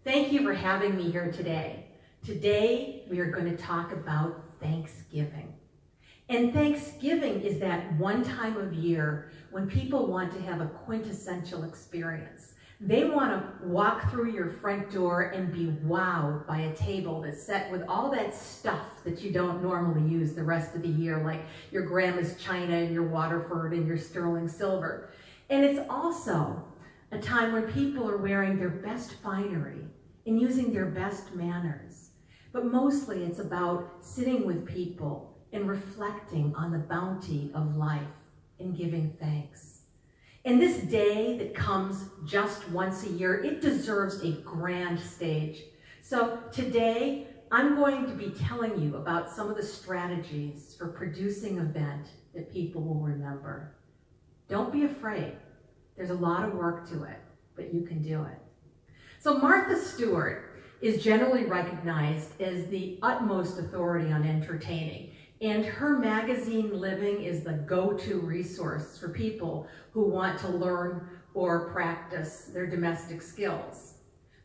Thank you for having me here today. Today, we are going to talk about Thanksgiving. And Thanksgiving is that one time of year when people want to have a quintessential experience. They want to walk through your front door and be wowed by a table that's set with all that stuff that you don't normally use the rest of the year, like your grandma's china and your Waterford and your sterling silver. And it's also a time when people are wearing their best finery and using their best manners. But mostly it's about sitting with people and reflecting on the bounty of life and giving thanks. And this day that comes just once a year, it deserves a grand stage. So today, I'm going to be telling you about some of the strategies for producing an event that people will remember. Don't be afraid. There's a lot of work to it, but you can do it. So Martha Stewart is generally recognized as the utmost authority on entertaining, and her magazine Living is the go-to resource for people who want to learn or practice their domestic skills.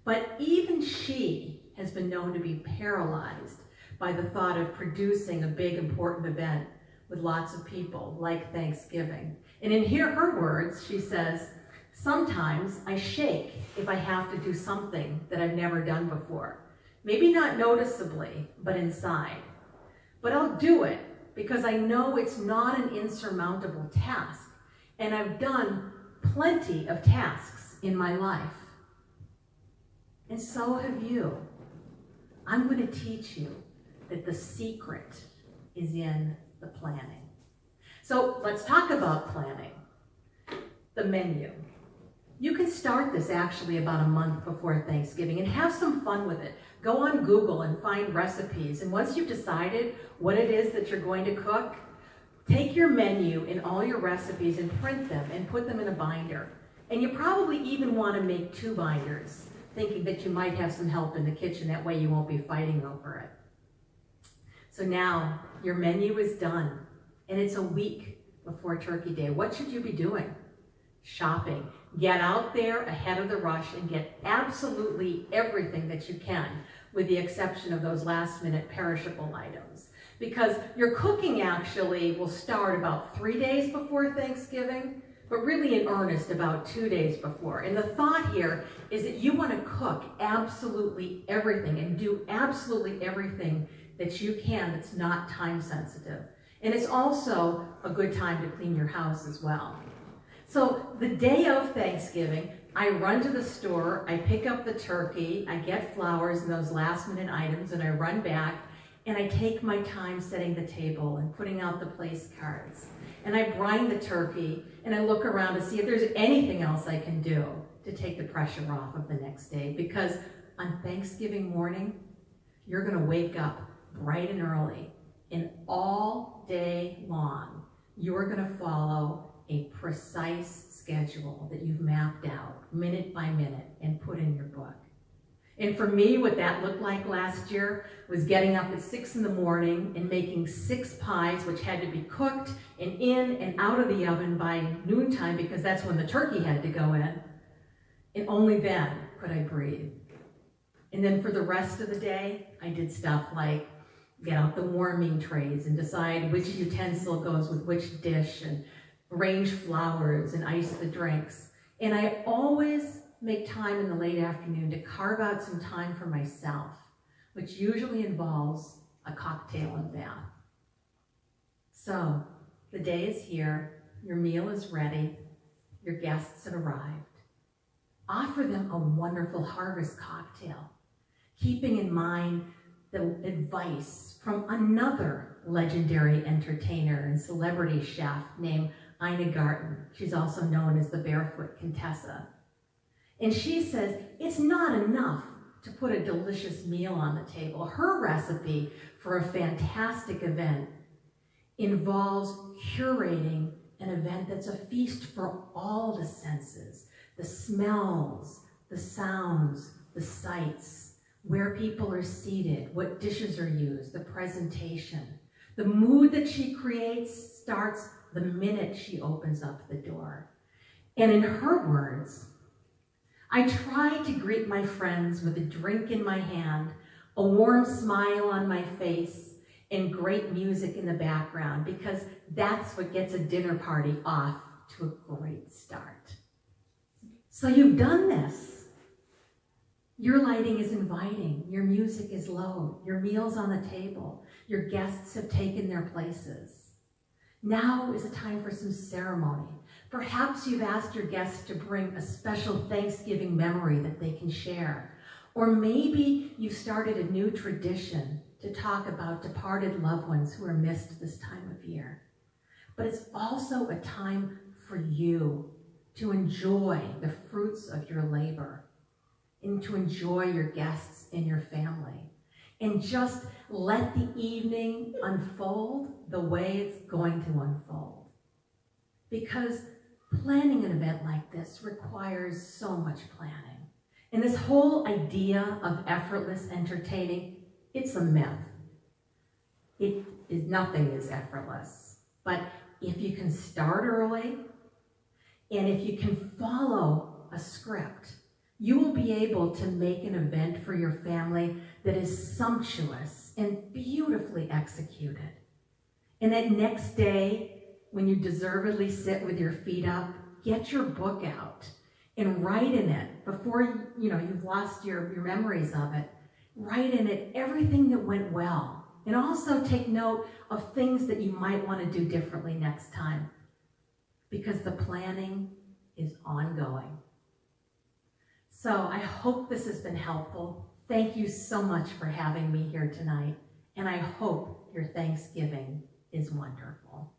But even she has been known to be paralyzed by the thought of producing a big important event with lots of people, like Thanksgiving. And in her words, she says, "Sometimes I shake if I have to do something that I've never done before. Maybe not noticeably, but inside. But I'll do it because I know it's not an insurmountable task, and I've done plenty of tasks in my life. And so have you. I'm going to teach you that the secret is in the planning." So let's talk about planning. The menu. You can start this actually about a month before Thanksgiving and have some fun with it. Go on Google and find recipes, and once you've decided what it is that you're going to cook, take your menu and all your recipes and print them and put them in a binder. And you probably even want to make 2 binders, thinking that you might have some help in the kitchen. That way you won't be fighting over it. So now your menu is done, and it's a week before Turkey Day. What should you be doing? Shopping. Get out there ahead of the rush and get absolutely everything that you can, with the exception of those last-minute perishable items. Because your cooking actually will start about 3 days before Thanksgiving, but really in earnest about 2 days before. And the thought here is that you want to cook absolutely everything and do absolutely everything that you can that's not time sensitive. And it's also a good time to clean your house as well. So the day of Thanksgiving, I run to the store, I pick up the turkey, I get flowers and those last minute items, and I run back and I take my time setting the table and putting out the place cards. And I brine the turkey and I look around to see if there's anything else I can do to take the pressure off of the next day. Because on Thanksgiving morning, you're gonna wake up bright and early, and all day long, you're gonna follow a precise schedule that you've mapped out minute by minute and put in your book. And for me, what that looked like last year was getting up at 6 in the morning and making 6 pies, which had to be cooked and in and out of the oven by noontime, because that's when the turkey had to go in. And only then could I breathe. And then for the rest of the day, I did stuff like get out the warming trays and decide which utensil goes with which dish, and arrange flowers and ice the drinks. And I always make time in the late afternoon to carve out some time for myself, which usually involves a cocktail and bath. So the day is here, your meal is ready, your guests have arrived. Offer them a wonderful harvest cocktail, keeping in mind the advice from another legendary entertainer and celebrity chef named Ina Garten. She's also known as the Barefoot Contessa. And she says it's not enough to put a delicious meal on the table. Her recipe for a fantastic event involves curating an event that's a feast for all the senses, the smells, the sounds, the sights, where people are seated, what dishes are used, the presentation. The mood that she creates starts the minute she opens up the door. And in her words, I try to greet my friends with a drink in my hand, a warm smile on my face, and great music in the background, because that's what gets a dinner party off to a great start. So you've done this. Your lighting is inviting, your music is low, your meal's on the table, your guests have taken their places. Now is a time for some ceremony. Perhaps you've asked your guests to bring a special Thanksgiving memory that they can share. Or maybe you've started a new tradition to talk about departed loved ones who are missed this time of year. But it's also a time for you to enjoy the fruits of your labor and to enjoy your guests and your family. And just let the evening unfold the way it's going to unfold. Because planning an event like this requires so much planning. And this whole idea of effortless entertaining, it's a myth. Nothing is effortless. But if you can start early, and if you can follow a script, you will be able to make an event for your family that is sumptuous and beautifully executed. And that next day, when you deservedly sit with your feet up, get your book out and write in it, before you've lost your memories of it, write in it everything that went well. And also take note of things that you might want to do differently next time, because the planning is ongoing. So I hope this has been helpful. Thank you so much for having me here tonight, and I hope your Thanksgiving is wonderful.